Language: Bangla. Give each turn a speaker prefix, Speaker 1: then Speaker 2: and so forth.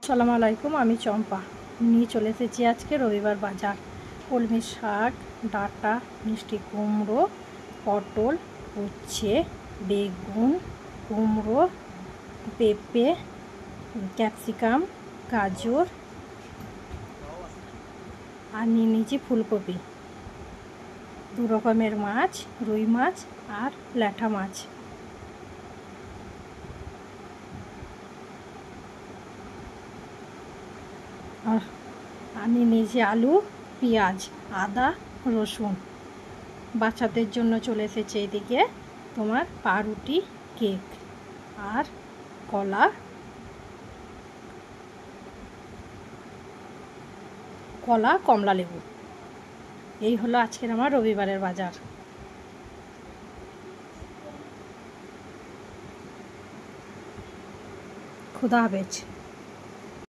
Speaker 1: আসসালামু আলাইকুম। আমি চম্পা নিয়ে চলে এসেছি আজকে রবিবার বাজার। কলমি শাক, ডাঁটা, মিষ্টি কুমড়ো, পটল, উচ্ছে, বেগুন, কুমড়ো, পেঁপে, ক্যাপসিকাম, গাজর আর নিয়ে নিয়েছি ফুলকপি, 2 রকমের মাছ, রুই মাছ আর ল্যাঠা মাছ। আর আমি নিয়েছি আলু, পেঁয়াজ, আদা, রসুন। বাচ্চাদের জন্য চলে এসেছে এদিকে তোমার পাউরুটি, কেক আর কলা, কমলা লেবু। এই হলো আজকের আমার রবিবারের বাজার। খুদা হাফেজ।